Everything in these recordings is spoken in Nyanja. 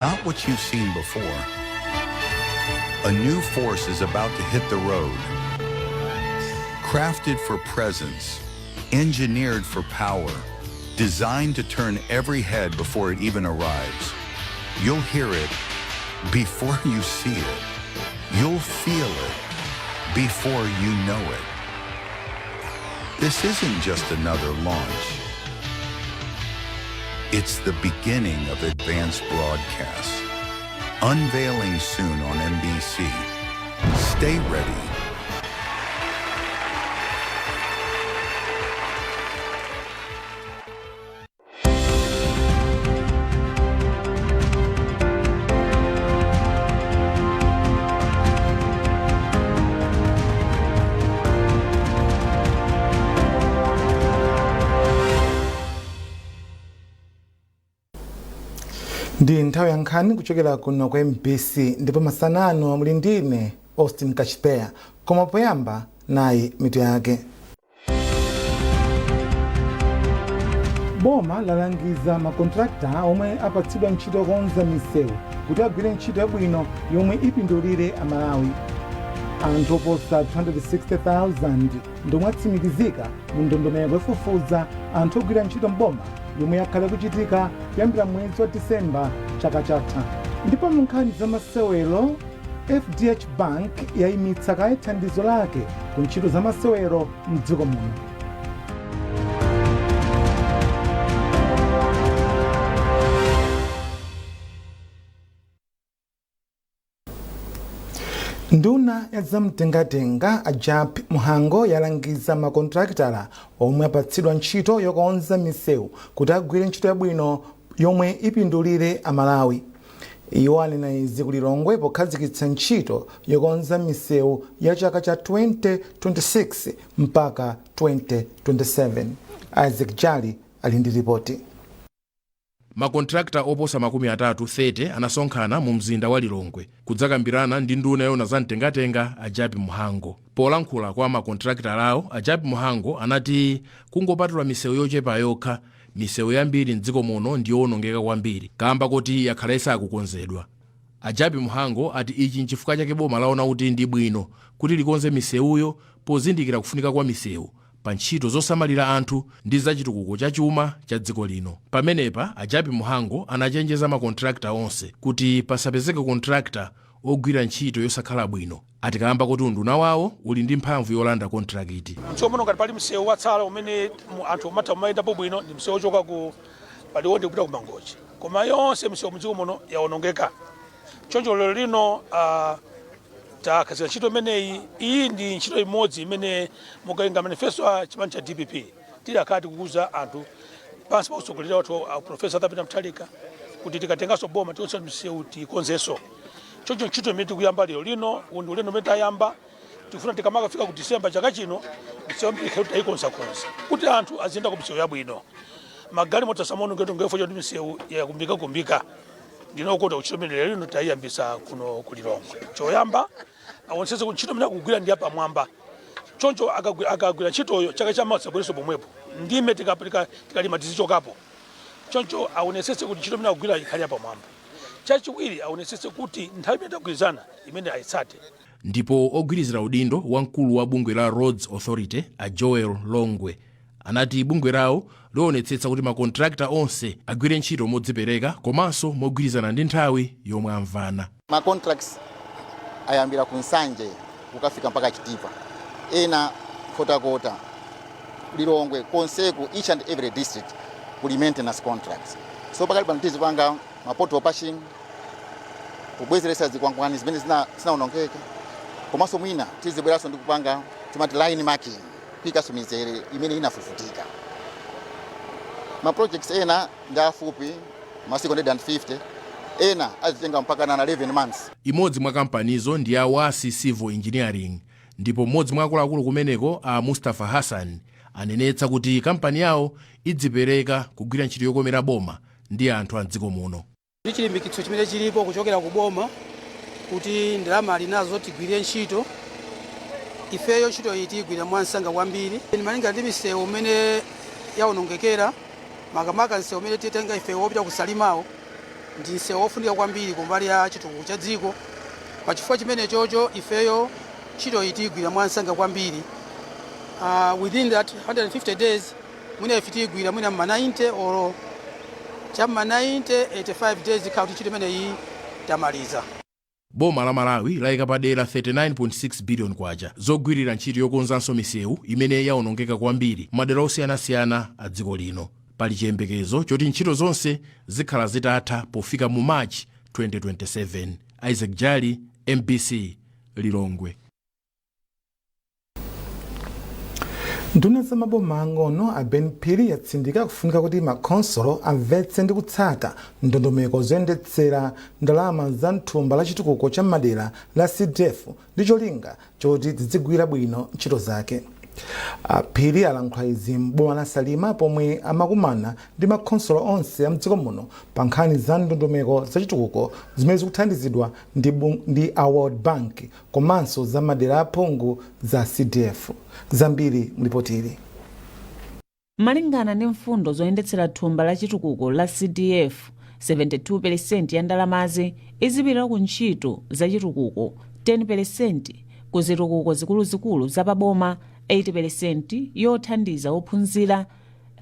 Not what you've seen before. A new force is about to hit the road. Crafted for presence, engineered for power, designed to turn every head before it even arrives. You'll hear it before you see it. You'll feel it before you know it. This isn't just another launch. It's the beginning of advanced broadcasts. Unveiling soon on NBC. Stay ready. Ndi nthawi yankhani kuchokera kuno kwa MBC ndipo masanano muli ndine Austin Kachipea koma poyamba nayi mitu yake. Boma lalangiza makontrakta omwe apatsidwa ntchito yokonza misewu kuti agwire ntchito yabwino yomwe ipindulire Amalawi. Anthu oposa 260,000 ndomwe atsimikizika mu ndondomeko yofufuza anthu ogwira ntchito mboma yomwe yakhale kuchitika kuyambira mwezi wa Disemba chaka chatha. Ndipo mu nkhani za masewero, FDH Bank yayimitsa kaye thandizo lake ku ntchito za masewero m'dziko muno. Nduna ya zamtengatenga Ajab Muhango yalangiza makontraktala omwe apatsidwa ntchito yokonza misewu kuti agwire ntchito yabwino yomwe ipindulire Amalawi. Iwo anena izi ku Lilongwe pokhazikitsa ntchito yokonza misewu ya chaka cha 2026 mpaka 2027. Isaac Jali ali ndi ripoti. Makontrakta oposa 30 anasonkhana mu mzinda wa Lilongwe kudzakambirana ndi nduna yona za mtengatenga Ajab Muhango. Polankhula kwa makontrakta lawo, Ajab Muhango anati kungopatula misewu yochepa yokha, misewu yambiri m'dziko muno ndi yowonongeka kwambiri kamba kuti yakhala isakukonzedwa. Ajab Muhango ati ichi nchifukwa chake boma laona kuti ndi bwino kuti likonze misewuyo pozindikira kufunika kwa misewu pa ntchito zosamalira anthu ndi zachitukuko cha chuma cha dziko lino. Pamenepa Ajab Muhango anachenjeza makontrakta onse kuti pasapezeke kontrakta ogwira ntchito yosakhala bwino. Atikamba kuti unduna wawo uli ndi mphamvu yolanda kontrakiti. Msomono ngati pali msewu watsala umene anthu amatha kumayenda bwino ndi msewu ochoka ku Paliwonde kupita ku Mangochi. Koma yonse msewu mdziko muno yawonongeka. Choncho lero lino takazira ntchito imeneyi, iyi ndi ntchito imodzi imene mukalinga manifesto a chipani cha DPP tili akati kukuza anthu pansi pa utsogoleri wathu Profesa Tapita Mutharika kuti tikatenganso boma tionse msewu tikonzenso. Choncho ntchito imene tikuyamba lero lino ndi ulendo umene tayamba, tifuna tikamakafika ku Disemba chaka chino msewu ikhale tayikonzakonza kuti anthu aziyenda ku msewu yabwino. Magalimoto asamono ngeto ngefo ndi msewu yakumbika ndinokota uchito imene lero lino tayiyambisa kuno ku Lilongwe. Choyamba awonsese ku ntchito imene akugwira ndi apamwamba. Choncho akagwira ntchitoyo chaka cha masabwereso pomwepo ndime tikalima tizichokapo. Choncho awonesese kuti ntchito imene akugwira ikhale apamwamba. Chachiwiri awonesese kuti nthawi imene takugwirizana imene ayitsate. Ndipo ogwirizira udindo wamkulu wa bungwe la Roads Authority a Joel Longwe anati bungwe lawo lionetsetsa kuti makontrakta onse agwire ntchito modzipereka komanso mogwirizana ndi nthawi yomwe amvana. Macontracts ayambira ku Nsanje kukafika mpaka Chitipa, ena Kota Lilongwe konseku each and every district kuli maintenance contracts. So pakali pano tizipanga mapoto patching kubwezeresa zikwangwani zimene zinaonongeka komanso mwina tizibweraso ndi kupanga timati line marking kuikaso mizere imene inafufutika. Ma projects ena ndafupi masiku 150 ena azitenga mpaka na 11 months. Imodzi mwa kampanizo ndi ya Wasi Civil Engineering, ndipo mmodzi mwa akuluakulu kumeneko a Mustafa Hassan anenetsa kuti kampani yawo idzipereka kugwira ntchito yokomera boma ndi anthu a dziko muno. Chilimbikitso chimene chilipo kuchokera ku boma kuti ndalama alinazo tigwire ntchito ifeyo ntchito iyi tigwira mwansanga kwambiri. Malinga ndi misewu umene yaonongekera makamaka nsewu umene titenga ifeyo wopita kusalimawo ndi msewu wofunika kwambiri kumbali ya chitukuko cha dziko. Pa chifukwa chimene chocho ifeyo ntchito iyi tigwira mwansanga kwambiri. Within that 150 days mwina ife tigwira mwina ma 90 or chamma 90 85 days ikauti ntchito imene iyi tamaliza. Boma la Malawi layika padera 39.6 billion kwacha zogwirira ntchito yokonzanso misewu imene yaonongeka kwambiri madera osiyanasiyana a dziko lino. Pali chiyembekezo choti ntchito zonse zikhala zitatha pofika mu March 2027. Isaac Jali, MBC, Lilongwe. Nduna za maboma ang'ono a Ben Phiri yatsindika kufunika kuti makonsolo amvetse ndi kutsata ndondomeko zoyendetsera ndalama za thumba la chitukuko cha madera la CDF ndi cholinga choti zizigwira bwino ntchito zake. Phiri alankhula izi m'boma la Salima pomwe amakumana ndi makonsolo onse a mdziko muno pa nkhani za ndondomeko za chitukuko zimene zikuthandizidwa ndi a World Bank komanso za madera aphungu za CDF. Zambiri mlipotiri. Malingana ndi mfundo zoyendetsera thumba la chitukuko la CDF, 72% ya ndalamazi izipita ku ntchito za chitukuko, 10% ku zitukuko zikuluzikulu za paboma, 80% yothandiza ophunzira,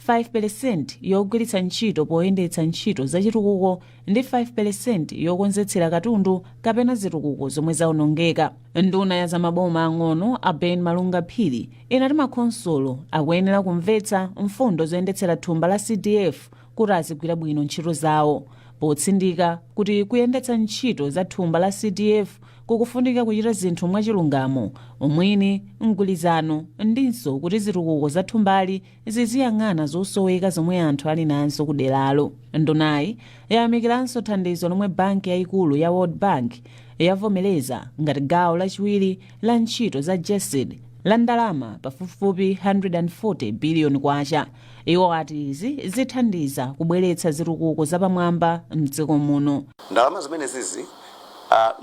5% yogwiritsa ntchito poyendetsa ntchito za chitukuko ndi 5% yokonzetsera katundu kapena zitukuko zomwe zaonongeka. Nduna ya za maboma ang'ono a Ben Malunga Phiri inati makonsolo akuyenera kumvetsa mfundo zoyendetsera thumba la CDF kuti azigwira bwino ntchito zawo, potsindika kuti kuyendetsa ntchito za thumba la CDF kukufunika kuchita zinthu mwachilungamo, umwini, mgwirizano ndinso kuti zitukuko za thumbali ziziyang'ana zosoweka zomwe anthu ali nazo kuderalo. Ndunayi yayamikiranso thandizo lomwe banki yayikulu ya World Bank yavomereza ngati gawo lachiwiri la ntchito za JESID la ndalama pafupifupi 140 billion kwacha. Iwo ati izi zithandiza kubweretsa zitukuko zapamwamba mdziko muno. Ndalama zimene zizi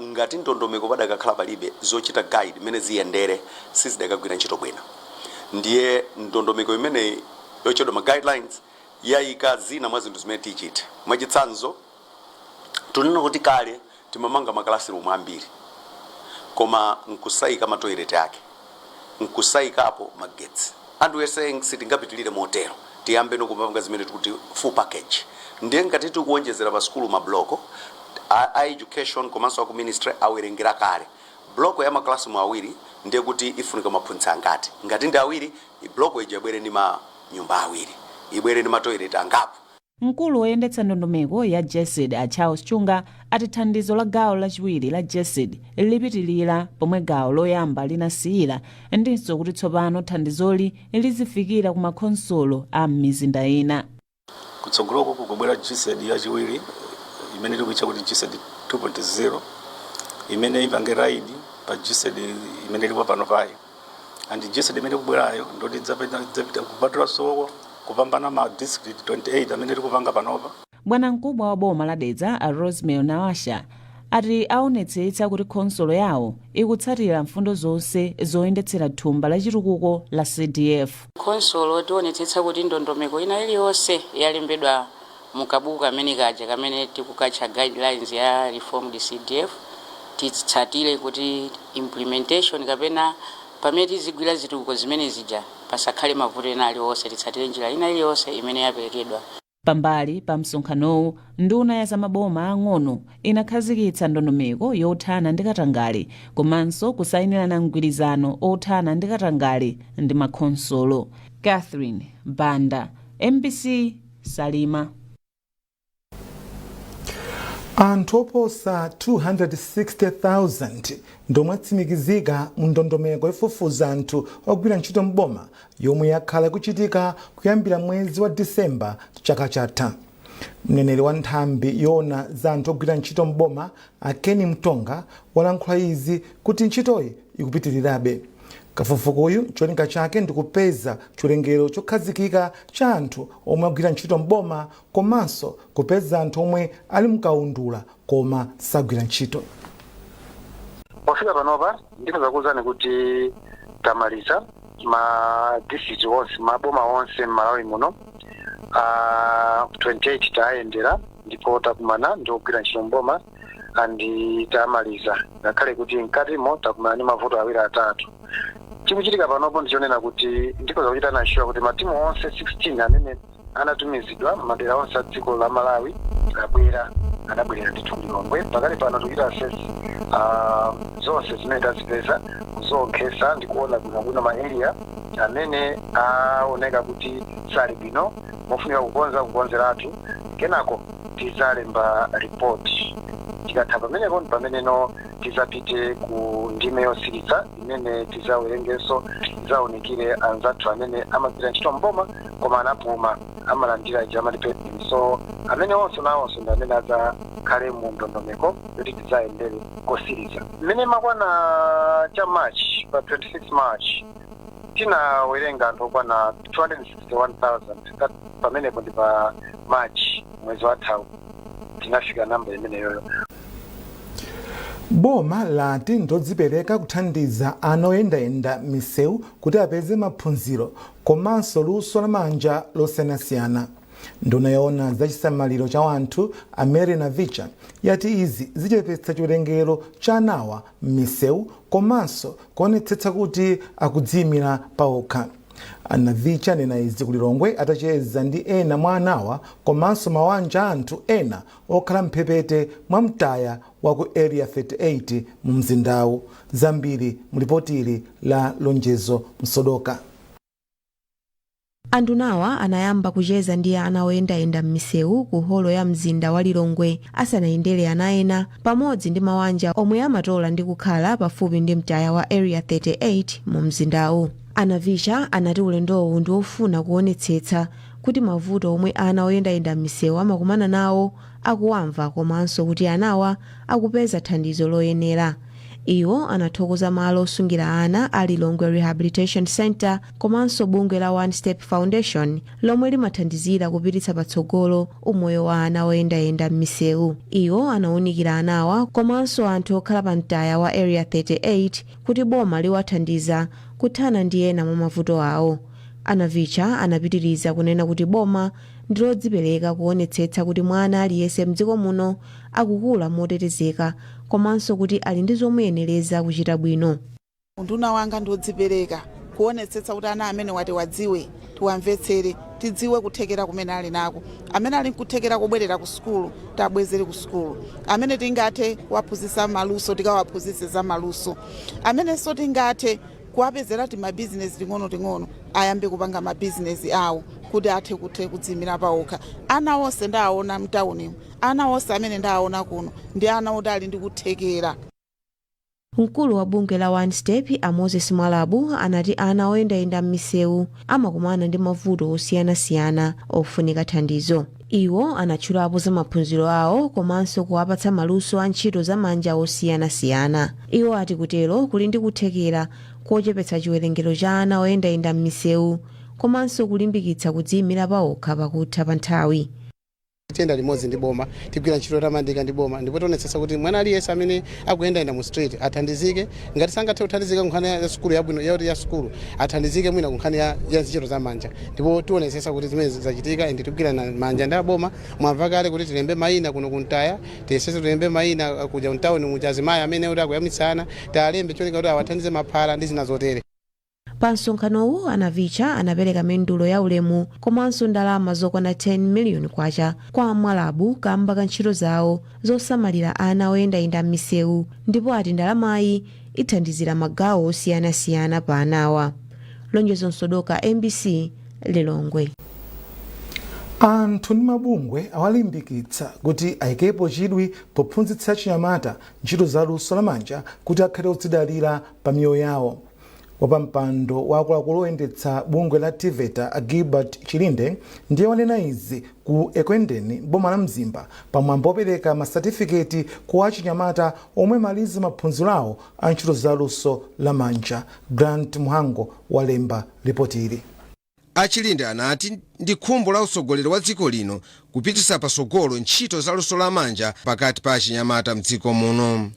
ngati ndondomeko padakakhala palibe zochita guide imene ziyendere sizidakagwira ntchito bwino. Ndiye ndondomeko imene yochedwa ma guidelines yayika zina mwa zinthu zimene tichite. Mwachitsanzo tunena kuti kale timamanga makalasirumu ambiri koma nkusayika matoilet ake, nkusayikapo magetsi. And we are saying sitingapitilire motero, tiyambe nokupanga zimene tikuti full package. Ndiye ngati tikuonjezera pa skulu mabloko a education komanso aku ministry awerengera kale bloko ya maklasi mu awiri ndiye kuti ifunika maphunzitsi ngati ndi awiri bloko ija ibwere ndi manyumba awiri, ibwere ndi matoilet angapo. Mkulu woyendetsa ndondomeko ya JESID a Charles Chunga ati thandizo la gawo lachiwiri la JESID lipitilira pomwe gawo loyamba linasiyira, ndinso kuti tsopano thandizoli lizifikira ku makonsolo a mizinda ina. Kutsogoloko kukubwera JESID yachiwiri imene tikuitcha kuti JESID 2.0 imene ipange raidi pa JESID imene ilipo pano payo. And JESID imene kubwerayo ndoti dzapita kupatula soko kupambana ma district 28 amene tikupanga panopa. Bwana mkubwa wa boma la Dedza a Rosemary Nawasha ati aonetsetsa kuti konsolo yawo ikutsatira mfundo zonse zoyendetsera thumba la chitukuko la CDF. Konsolo tionetsetsa kuti ndondomeko ina iliyonse yalembedwa mukabuku amene kaja kamene tikukatcha guidelines ya reformed CDF titsatire kuti implementation kapena pamene tizigwira zitukuko zimene zija pasakhale mavuto ena aliwonse, titsatire njira ina iliyonse imene yaperekedwa. Pambali pa msonkhanowu, nduna ya za maboma ang'ono inakhazikitsa ndondomeko yothana ndi katangale komanso kusayinirana mgwirizano othana ndi katangale ndi makonsolo. Catherine Banda, MBC, Salima. Anthu oposa 260,000 ndomwe atsimikizika mu ndondomeko yofufuza anthu ogwira ntchito mboma yomwe yakhala kuchitika kuyambira mwezi wa Disemba chaka chatha. Mneneri wa nthambi yoona za anthu ogwira ntchito mboma Akeni Mtonga walankhula izi kuti ntchitoyi ikupitirirabe. Kafukufukuyu cholinga chake ndikupeza chiwerengero chokhazikika cha anthu omwe agwira ntchito mboma komanso kupeza anthu omwe ali mkaundula koma sagwira ntchito. Pofika panopa ndikhoza kuwuzani kuti tamaliza ma district onse maboma onse m'Malawi muno 28 tayendera ndipo takumana ndi ogwira ntchito mboma andi tamaliza ngakhale kuti mkatimo takumana ndi mavuto awiri atatu. Chikuchitika panopo ndichonena kuti ndikoza kuchita nashuwa kuti matimu onse 16 amene anatumizidwa madera onse a dziko la Malawi adabwerera ndithu Lilongwe. Pakali pano tikuchita assess zonse zimene tazipeza kuzonkhetsa ndi kuona bwinobwino ma area amene aoneka kuti sali bwino mofunika kukonzeratu kenako tizalemba report. Tikatha pamenepo tizapite ku ndime yotsiriza imene tizawerengenso tizaonekire anzathu amene amagwira ntchito mboma koma anapuma amalandira jamalipeti. So amene onse nawonso ndi amene adzakhale mu ndondomeko yoti tizayendere kosiriza. Mmene makwana cha March pa 26 March tinawerenga anthu okwana 261,000 pamenepo ndi pa March mwezi wathawu tinafika namba imeneyoyo. Boma lati ndodzipereka kuthandiza ana oyendayenda misewu kuti apeze maphunziro komanso luso lamanja losiyanasiyana. Nduna yoona za chisamaliro cha wanthu Mary Navicha yati izi zichepetsa chiwerengero cha anawa m'misewu komanso kuonetsetsa kuti akudziyimira pawokha. Navicha anena izi ku Lilongwe atacheza ndi ena mwa anawa komanso mawanja anthu ena okhala mphepete mwa mtaya wa ku area 38 mu mzindawu. Zambiri mulipotili la Lonjezo Msodoka. Andunawa anayamba kucheza ndi ana oyendayenda m'misewu ku holo ya mzinda wa Lilongwe asanayendere ana ena pamodzi ndi mawanja omwe amatola ndi kukhala pafupi ndi mtaya wa area 38 mu mzindawu. Anavicha anati ulendowu ndi ofuna kuonetsetsa kuti mavuto omwe ana oyendayenda m'misewu amakumana nawo akuwamva komanso kuti anawa akupeza thandizo loyenera. Iwo anathokoza malo osungira ana a Lilongwe Rehabilitation Center komanso bungwe la One Step Foundation lomwe limathandizira kupititsa patsogolo umoyo wa ana oyendayenda m'misewu. Iwo anawunikira anawa komanso anthu okhala pa mtaya wa area 38 kuti boma liwathandiza kuthana ndi ena mwa mavuto awo. Anavicha anapitiriza kunena kuti boma ndilodzipereka kuonetsetsa kuti mwana aliyense mdziko muno akukula motetezeka komanso kuti ali ndi zomuyenereza kuchita bwino. Nduna wanga ndodzipereka kuonetsetsa kuti ana amene wati wadziwe tiwamvetsere tidziwe kuthekera kumene ali nako. Amene ali kuthekera kubwerera ku sukulu tabwezere ku sukulu. Amene tingathe kuwaphunzitsa maluso tikawaphunzitse za maluso. Amene so tingathe kuwapezera ti mabizinesi ting'ono ayambe kupanga mabizinesi awo kuti athe kudziyimira pawokha. Ana onse ndaona mtauni, ana onse amene ndaona kuno ndi ana oti ali ndi kuthekera. Mkulu wa bungwe la One Step Moses Mwalabu anati ana oyendayenda m'misewu amakumana ndi mavuto osiyanasiyana ofunika thandizo. Iwo anatchulapo za maphunziro awo komanso kuwapatsa maluso a ntchito za manja osiyanasiyana. Iwo ati kutero kuli ndi kuthekera kochepetsa chiwerengero cha ana oyendayenda m'misewu komanso kulimbikitsa kudziyimira pawokha pakutha pa nthawi. Tiyenda limodzi ndi boma tigwira ntchito tamandika ndi boma ndipo tionetsetsa kuti mwana aliyense amene akuyendayenda mu street athandizike. Ngati sangathe kuthandizika kunkhani ya sukulu yabwino ya sukulu athandizike mwina kunkhani ya ntchito za manja ndipo tionetsetsa kuti zimene zachitika ende tigwirana manja ndi aboma. Mwamva kale kuti tilembe mayina kuno kuntaya tiyesese tilembe mayina kuja mtawuni muchazimayi amene kuti akuyamitsana talembe choneka kuti awathandize maphala ndi zina zotere. Pa msonkhanowu Anavicha anapereka mendulo ya ulemu komanso ndalama zokwana 10 miliyoni kwacha kwa Mwalabu kamba ka ntchito zawo zosamalira ana oyendayenda m'misewu ndipo ati ndalamayi ithandizira magawo osiyanasiyana pa anawa. Lonjezo Msodoka, MBC, Lilongwe. Anthu ndi mabungwe awalimbikitsa kuti ayikepo chidwi pophunzitsa chinyamata ntchito za luso lamanja kuti akhale odzidalira pa miyoyo yawo. Wapampando wakuluakulu oyendetsa bungwe la TVETA Gilbert Chilinde ndiye wanena izi ku Ekwendeni boma la Mzimba pamwambo opereka masatifiketi kwa achinyamata omwe maliza maphunziro awo a ntchito za luso lamanja. Grant Muhango walemba ripoti ili. Achilinde anati ndi khumbo la usogoleri wa dziko lino kupitisa pasogolo ntchito za luso lamanja pakati pa achinyamata mdziko muno.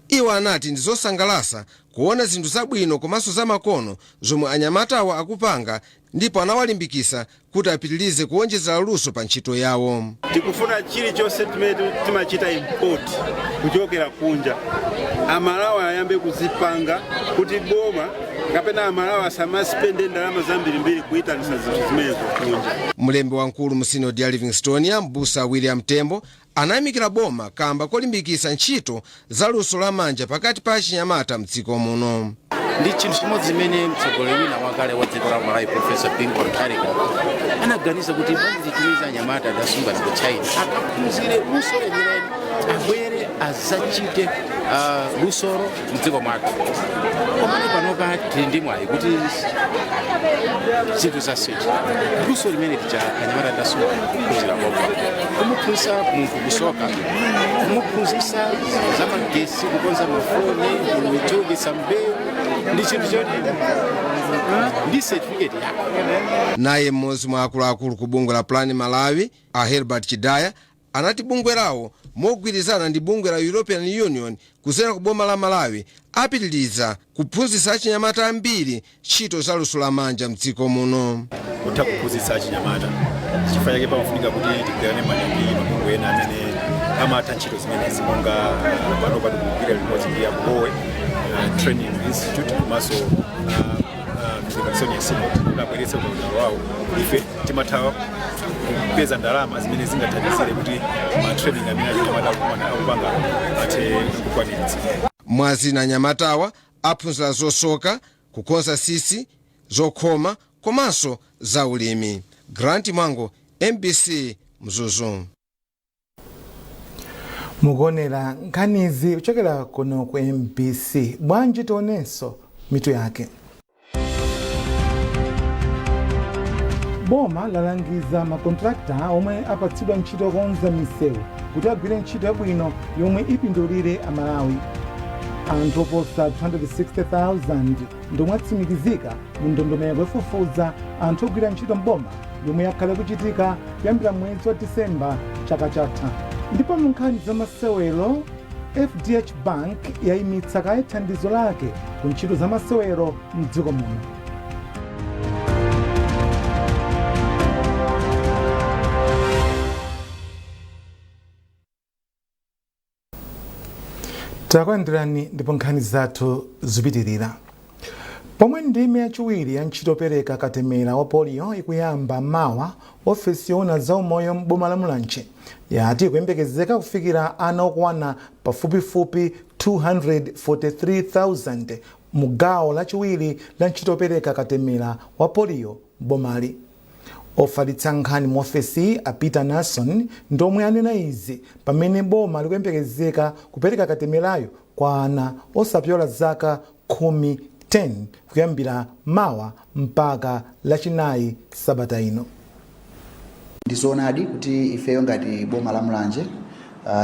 Iwo anati ndi zosangalasa kuona zinthu zabwino komanso zamakono zomwe anyamatawa akupanga, ndipo anawalimbikisa kuti apitirize kuonjezera luso pa ntchito yawo. Tikufuna chilichonse timene timachita import kuchokera kunja, amalawi ayambe kuzipanga kuti boma kapena amalawi asamaspende ndalama zambirimbiri kuyitanisa zinthu zimenezo kunja. Mlembi wankulu mu sinodi ya Livingstonia, Mbusa William Tembo, anayimikira boma kamba kolimbikisa ntchito za luso la manja pakati pa achinyamata mdziko muno. Ndi chinthu chimodzi zimene mtsogoleri wina wakale wa dziko la Malawi Profesa Pingo Mutharika anaganiza kuti zitumiza anyamata adasunga ku China akaphunzire luso lenileni abwere azachite lusoro mdziko mwathu. Komano panopa tili ndi mwayi kuti zinthu zasintha. Luso limene ticha anyamata adasunga kuphunzira boma, kumuphunzitsa munthu kusoka, kumuphunzitsa zamagesi, kukonza mafoni, kuchokesa mbewu, ndi chinthu choti ndi certificate yako. Naye mmodzi mwa akuluakulu ku bungwe la Plan Malawi, Herbert Chidaya, anati bungwe lawo mogwirizana ndi bungwe la European Union kuzera ku boma la Malawi apitiriza kuphunzitsa achinyamata ambiri ntchito za luso la manja mdziko muno. Kutaka kuphunzitsa achinyamata chifukwa chake pamafunika kuti tigwirane malingi mabungwe ena amene amata ntchito zimenezi monga panopa tikugwira limodzi ndi Abulowe Training Institute komanso Livingstonia Synod kunabweretsa ulalo wawo. Ife timatha kupeza ndalama zimene zingathandizire kuti matraining amene achinyamata akupanga athe kukwaniritsa. Mwazina anyamatawa aphunzira zosoka, kukonza sisi, zokhoma komanso za ulimi. Grant Mwango, MBC Mzuzu. Mugonera nkhanizi uchokera kuno ku MBC. Bwanji tionenso mitu yake. Boma lalangiza makontrakta omwe apatsidwa ntchito yokonza misewu kuti agwire ntchito yabwino yomwe ipindulire amalawi. Anthu oposa 260,000 ndomwe atsimikizika mu ndondomeko yofufuza anthu ogwira ntchito mboma yomwe yakhale kuchitika kuyambira mwezi wa Disemba chaka chatha. Ndipo mu nkhani za masewero, FDH Bank yayimitsa kaye thandizo lake ku ntchito za masewero mdziko muno. Takulandirani ndipo nkhani zathu zipitirira. Pomwe ndime yachiwiri ya ntchito yopereka katemera wa polio ikuyamba mawa, ofesi yoona za umoyo m'boma la Mulanje yati kuyembekezeka kufikira ana okwana pafupifupi 243,000 mu gawo lachiwiri la ntchito yopereka katemera wa polio m'bomali. Ofalitsa nkhani mu ofesi a Peter Nason ndomwe anena izi pamene boma likuyembekezeka kupereka katemerayo kwa ana osapyola zaka 10 kuyambira mawa mpaka lachinayi sabata ino. Ndizoonadi kuti ifeyo ngati boma la Mulanje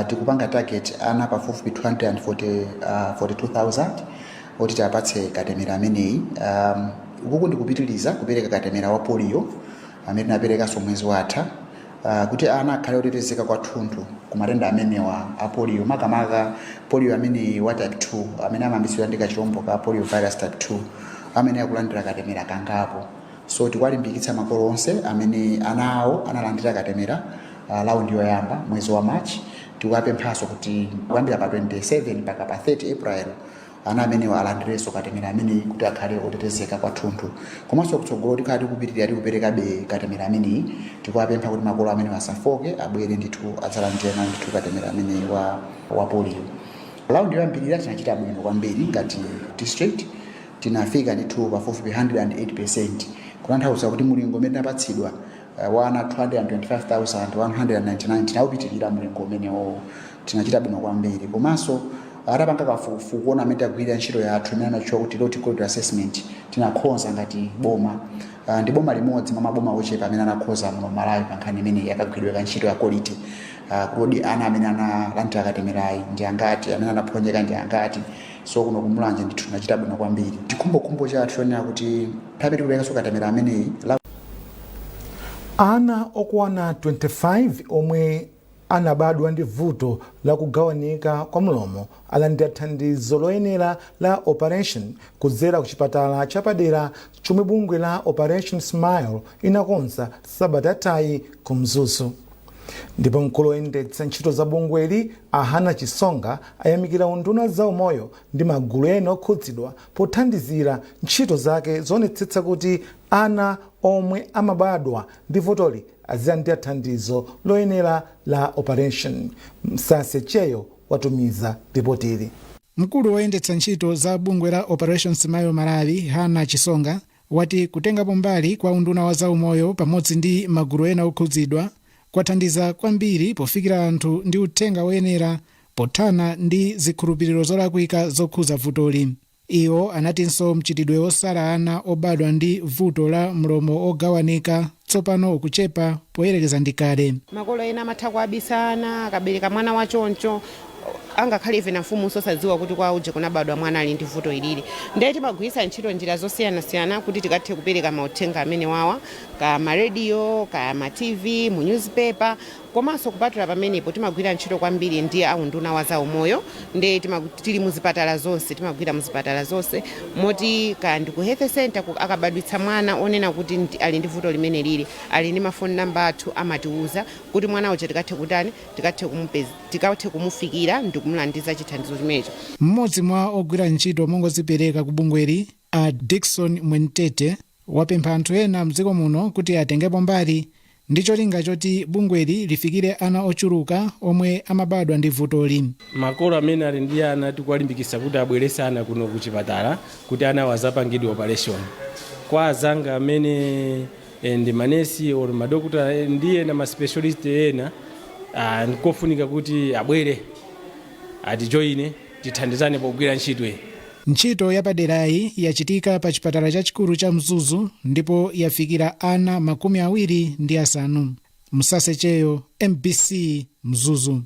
tikupanga target ana pafupi 242,000 oti tapatse katemera ameneyi. Ukuku ndikupitiriza kupereka katemera wa polio amene naperekanso mwezi watha kuti ana akhale otetezeka kwathunthu ku matenda amenewa a polio, makamaka polio amene wa type 2 amene amayambitsidwa ndi kachirombo ka polio virus type 2 amene akulandira katemera kangapo. So tikuwalimbikitsa makolo onse amene ana awo analandira katemera raundi yoyamba mwezi wa March, tikuwapemphaso kuti kuyambira pa 27 mpaka pa 30 April ana amenewa alandirenso katemera amene kuti akhale otetezeka kwathunthu. Komanso kutsogolo tikhala tikupitirira tikuperekabe katemera ameneyi, tikuwapempha kuti makolo amene asafoke abwere ndithu adzalandira ndithu katemera amene wa polio. Raundi yoyambirira tinachita bwino kwambiri ngati district, tinafika ndithu pafupi 108%, kutanthauza kuti mulingo umene apatsidwa wana 225,199 tinawupitirira mulingo umenewo, tinachita bwino kwambiri. Komanso atapanga kafukufuku kuona amene tagwirira ntchito yathu imene anatchula kuti local quality assessment tinakhonza ngati boma. Ndi boma limodzi mwa maboma ochepa amene anakhoza muno Malawi pa nkhani imene yakagwiridwa ntchito ya quality. Kodi ana amene analandira katemerayi ndi angati, amene anaphonyeka ndi angati. So kuno ku Mulanje ndithu tinachita bwino kwambiri. Chikhumbokhumbo chathu chonena kuti pamene tikuperekanso katemera ameneyi, ana okwana 25 omwe anabadwa ndi vuto la kugawanika kwa mlomo alandira thandizo loyenera la operation kudzera ku chipatala chapadera chomwe bungwe la Operation Smile inakonza sabata yathayi ku Mzuzu. Ndipo mkulu woyendetsa ntchito za bungweli Hannah Chisonga ayamikira unduna za umoyo ndi magulu ena okhudzidwa pothandizira ntchito zake zoonetsetsa kuti ana omwe amabadwa ndi vutoli azilandira thandizo loyenera la operation. Msase Cheyo watumiza ripotili. Mkulu woyendetsa ntchito za bungwe la Operation Smile Malawi Hannah Chisonga wati kutengapo mbali kwa unduna wa za umoyo pamodzi ndi magulu ena okhudzidwa kwathandiza kwambiri pofikira anthu ndi uthenga woyenera pothana ndi zikhulupiriro zolakwika zokhuza vutoli. Iwo anatinso mchitidwe wosala ana obadwa ndi vuto la mlomo ogawanika tsopano ukuchepa poyerekeza ndi kale. Makolo ena amatha kuabisana akabereka mwana wachoncho angakhale ife na mfumu sosadziwa kuti kwa uje kunabadwa mwana ali ndi vuto ilili. Ndiye timagwiritsa ntchito njira zosiyanasiyana kuti tikathe kupereka mauthenga amene wawa ka ma radio ka ma TV mu newspaper komanso kupatula pamenepo timagwira ntchito kwambiri ndi aunduna wa za umoyo. Ndiye tili muzipatala zonse timagwira muzipatala zonse moti kandi ku health center akabadwitsa mwana onena kuti ali ndi vuto limene lili ali ndi mafoni namba athu amatiuza kuti mwana uja tikathe kutani tikathe kumufikira ndi kumulandiza chithandizo chimenecho. Mmodzi mwa ogwira ntchito mongozipereka ku bungweli Dickson Mwentete wapempha anthu ena mdziko muno kuti atengepo mbali ndi cholinga choti bungweli lifikire ana ochuluka omwe amabadwa ndi vutoli. Makolo amene ali ndi ana tikuwalimbikitsa kuti abweretse ana kuno ku chipatala kuti ana azapangidwe operation. Kwa azanga amene ndi manesi or madokota ndiye na maspecialist ena nkofunika kuti abwere atijoine tithandizane pogwira ntchito. Ntchito yapaderayi yachitika pa chipatala chachikulu cha Mzuzu ndipo yafikira ana 25. Msase Cheyo, MBC Mzuzu.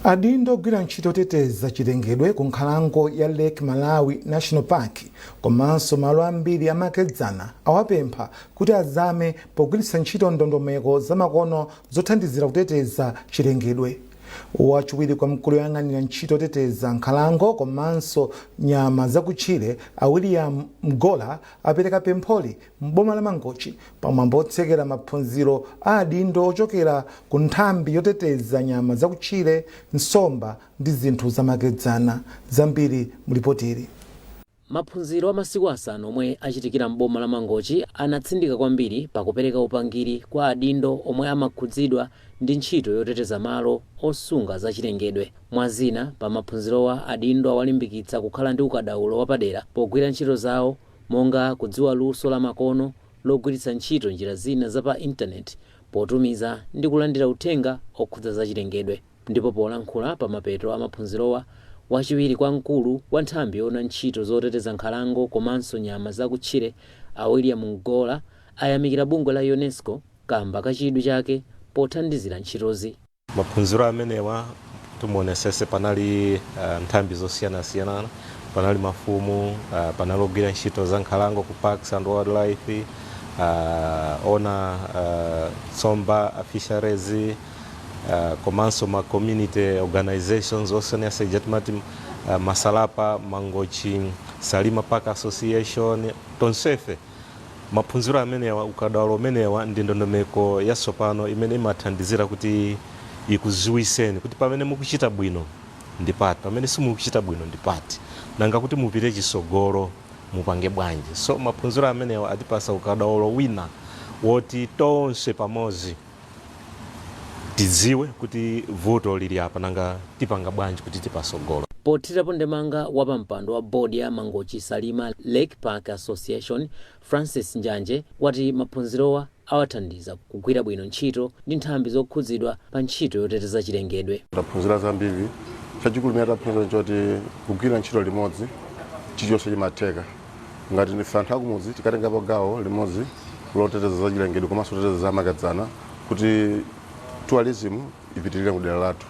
Adindo ogwira ntchito teteza chilengedwe ku nkhalango ya Lake Malawi National Park komanso malo ambiri amakedzana awapempha kuti azame pogwiritsa ntchito ndondomeko zamakono zothandizira kuteteza chilengedwe. Wachiwiri kwa mkulu woyang'anira ntchito teteza nkhalango komanso nyama zakutchire William Mgola apereka pempholi m'boma la Mangochi pamwambo otsekera maphunziro a adindo ochokera ku nthambi yoteteza nyama zakutchire, nsomba ndi zinthu zamakedzana. Zambiri mulipotiri. Maphunziro a masiku asanu omwe achitikira m'boma la Mangochi anatsindika kwambiri pakupereka upangiri kwa adindo omwe amakhudzidwa ndi ntchito yoteteza malo osunga zachilengedwe. Mwazina pa maphunzirowa adindo awalimbikitsa kukhala ndi ukadaulo wapadera pogwira ntchito zawo monga kudziwa luso la makono logwiritsa ntchito njira zina za pa intaneti potumiza ndi kulandira uthenga okhudza zachilengedwe. Ndipo polankhula pa mapeto a maphunzirowa wachiwiri kwa mkulu wa nthambi yoona ntchito zoteteza nkhalango komanso nyama zakutchire William Mgola ayamikira bungwe la UNESCO kamba kachidwi chake pothandizira ntchitozi. Maphunziro amenewa tumuonesese panali nthambi zosiyanasiyana, panali mafumu, panali ogwira ntchito za nkhalango ku Parks and Wildlife, ona nsomba fisheries, komanso ma community organizations osiyana jetimati Masalapa, Mangochi, Salima Park Association, tonsefe. Maphunziro amenewa ukadaulo amenewa ndi ndondomeko yatsopano imene imathandizira kuti ikuziwiseni kuti pamene mukuchita bwino ndi pati, pamene simukuchita bwino ndi pati, nanga kuti mupite chisogolo mupange bwanji. So maphunziro amenewa atipasa ukadaulo wina woti tonse pamodzi tidziwe kuti vuto lili apa nanga tipanga bwanji kuti tipasogolo. Pothirapo ndemanga wa mpando wa bodi ya Mangochi Salima Lake Park Association Francis Njanje wati maphunzirowa awathandiza kugwira bwino ntchito ndi nthambi zokhudzidwa pa ntchito yoteteza chilengedwe. Taphunzira zambiri chachikulu mene taphunzira choti kugwira ntchito limodzi chilichonse chimatheka. Ngati ndife anthu akumudzi tikatengapo gawo limodzi loteteza za chilengedwe komanso loteteza zamakedzana kuti tourism ipitirire kudera lathu.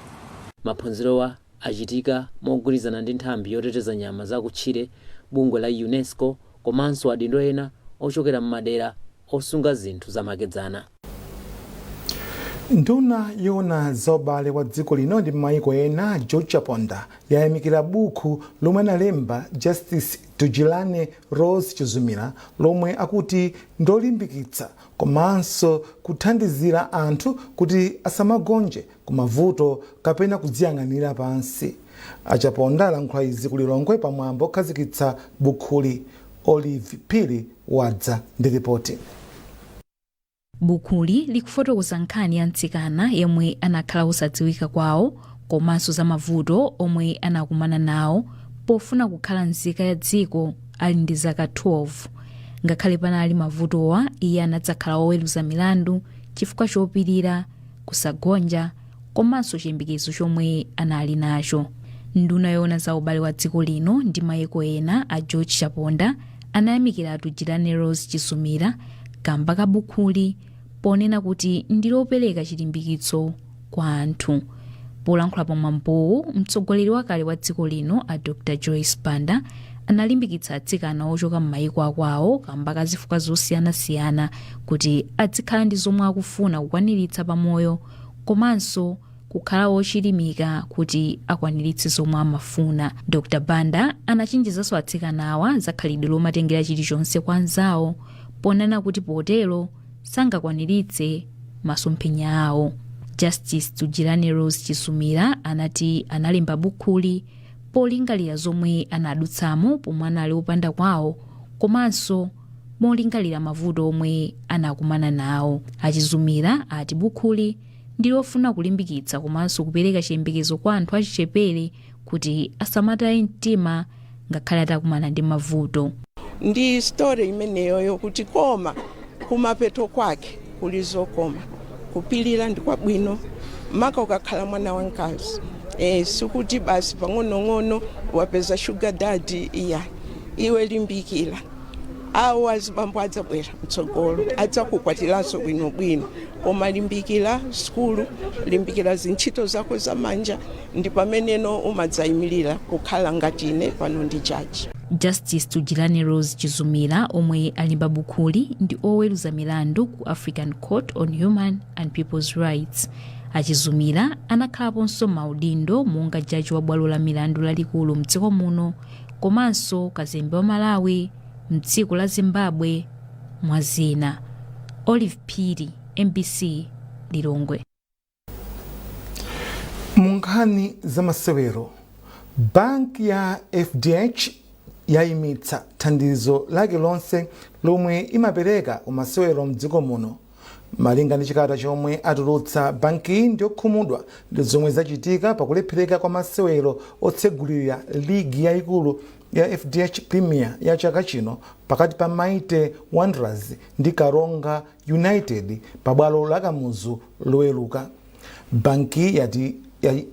Maphunzirowa achitika mogwirizana ndi nthambi yoteteza nyama zakutchire, bungwe la UNESCO komanso adindo ena ochokera m'madera osunga zinthu zamakedzana. nduna yona zaubale wa dziko lino ndi maiko ena George Chaponda yayamikira buku lomwe analemba Justice Tujilane Rose Chizumira lomwe akuti ndolimbikitsa komanso kuthandizira anthu kuti asamagonje ku mavuto kapena kudziyang'anira pansi. Achaponda alankhula izi ku Lilongwe pamwambo okhazikitsa bukhuli. Olive Pili wadza ndi ripoti. Bukhuli likufotokoza nkhani ya mtsikana yemwe anakhala osadziwika kwawo komanso za mavuto omwe anakumana nawo pofuna kukhala nzika ya dziko ali ndi zaka 12. Ngakhale panali mavutowa iye anadzakhala oweruza milandu chifukwa chopirira, kusagonja komanso chiyembekezo chomwe anali nacho. Nduna yona za ubale wa dziko lino ndi maiko ena a George Chaponda anayamikira Tujilane Rose Chizumira kamba ka bukhuli ponena kuti ndilopereka chilimbikitso kwa anthu. Polankhula pamwambowu mtsogoleri wakale wa dziko lino a Dr. Joyce Banda analimbikitsa atsikana ochoka m'mayiko akwawo kamba ka zifukwa zosiyanasiyana kuti adzikhala ndi zomwe akufuna kukwaniritsa pamoyo komanso kukhala ochilimika kuti akwaniritse zomwe amafuna. Dr. Banda anachenjezanso atsikanawa za khalidwe lomatengera chilichonse kwa anzawo ponena kuti potero sangakwaniritse masomphenya awo. Justice Tujilane Rose Chizumira anati analemba bukhuli polingalira zomwe anadutsamo pomwe anali opanda kwawo komanso molingalira mavuto omwe anakumana nawo. Achizumira ati bukhuli ndilofuna kulimbikitsa komanso kupereka chiyembekezo kwa anthu achichepere kuti asamataye mtima ngakhale atakumana ndi mavuto. Ndi story imeneyo yokuti koma kumapeto kwake kulizokoma, kupilira ndi kwabwino maka ukakhala mwana wankazi. Sikuti basi pang'onong'ono wapeza sugar daddy iya iwe limbikira awo azibambo adzabwera mtsogolo adzakukwatiranso bwinobwino koma limbikira skulu, limbikira zintchito zako zamanja ndi pameneno umadzayimirira kukhala ngati ine pano ndi jaji. Justice Tujilane Rose Chizumira omwe alemba bukhuli ndi oweruza milandu ku African Court on Human and People's Rights. Achizumira anakhalaponso maudindo monga jaji wa bwalo la milandu lalikulu mdziko muno komanso kazembe wa Malawi mdziko la Zimbabwe mwa zina. Olive Pili, MBC, Lilongwe. Munkhani za masewero, banki ya FDH yayimitsa thandizo lake lonse lomwe imapereka ku masewero mdziko muno. Malinga ndi chikata chomwe atulutsa banki ndi okhumudwa ndi zomwe zachitika pakulephereka kwa masewero otsegulira ligi yayikulu ya FDH Premier ya chaka chino pakati pa Maite Wanderers ndi Karonga United pa bwalo la Kamuzu loweruka. Banki yati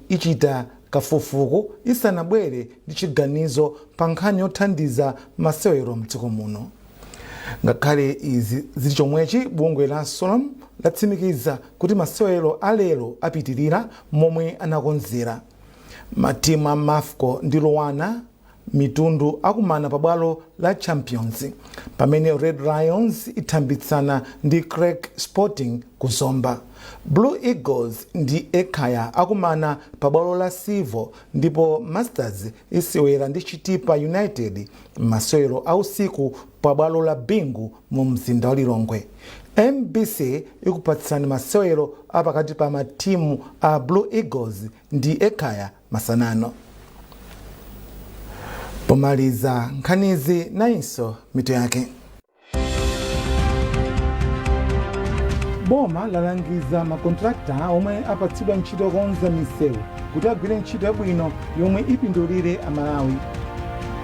ichita kafukufuku isanabwere ndi chiganizo pa nkhani yothandiza masewero mdziko muno. Ngakhale izi zili chomwechi, bungwe la Solom latsimikiza kuti masewero alero apitirira momwe anakonzera. Matimu a Mafco ndi Lowana mitundu akumana pa bwalo la Champions pamene Red Lions ithambitsana ndi Craig Sporting kuzomba. Blue Eagles ndi Ekhaya akumana pa bwalo la Sivo ndipo Masters isewera ndi Chitipa United masewero ausiku pa bwalo la Bingu mu mzinda wa Lilongwe. MBC ikupatsani masewero apakati pa matimu a Blue Eagles ndi Ekhaya masanano. Pomaliza nkhanizi nainso mito yake. Boma lalangiza makontrakta omwe apatsidwa ntchito yokonza misewu kuti agwire ntchito yabwino yomwe ipindulire Amalawi.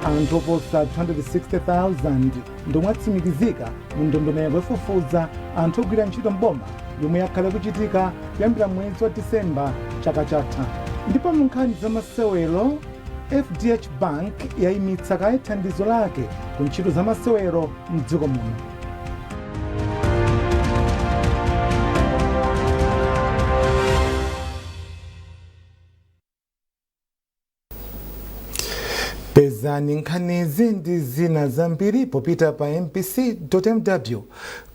Anthu oposa 260,000 ndomwe atsimikizika mu ndondomeko yofufuza anthu ogwira ntchito mboma yomwe yakhale kuchitika kuyambira mwezi wa Disemba chaka chatha. Ndipo mu nkhani za masewero, FDH Bank yayimitsa kaye thandizo lake ku ntchito za masewero mdziko muno. Pezani nkhanizi ndi zina zambiri popita pa mpc.mw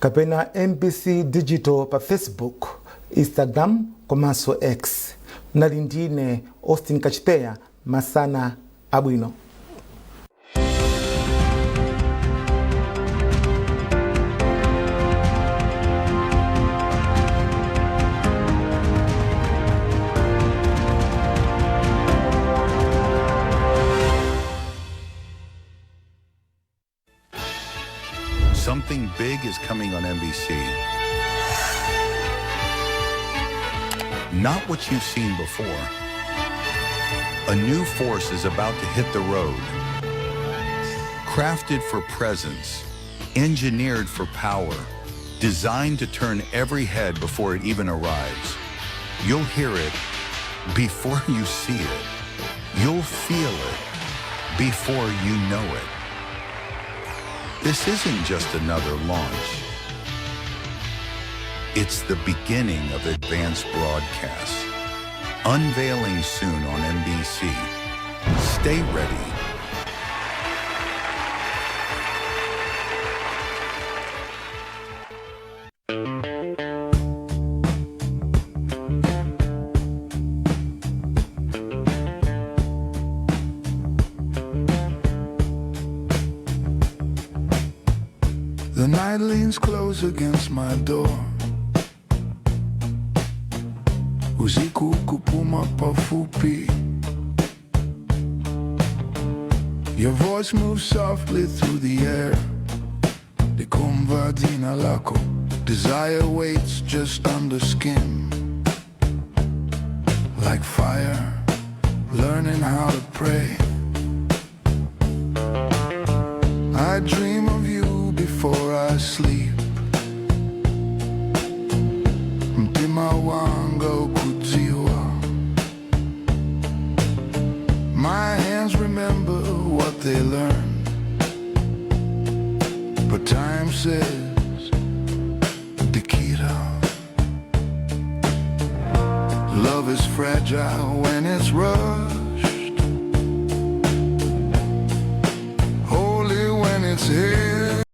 kapena MBC Digital pa Facebook. Instagram komanso X. Nali ndine Austin Kachiteya, masana abwino. Something big is coming on NBC. Not what you've seen before. A new force is about to hit the road. Crafted for presence, engineered for power, designed to turn every head before it even arrives. You'll hear it before you see it. You'll feel it before you know it. This isn't just another launch. It's the beginning of advanced broadcasts. Unveiling soon on NBC. Stay ready. The night leans close against my door. Usiku kupuma pafupi. Your voice moves softly through the air. Likumva jina lako. Desire waits just under skin. Like fire, learning how to pray. I dream of you before I sleep. Mtima wanga ukudziwa. My hands remember what they learned, but time says Dikira. Love is fragile when it's rushed, holy when it's here.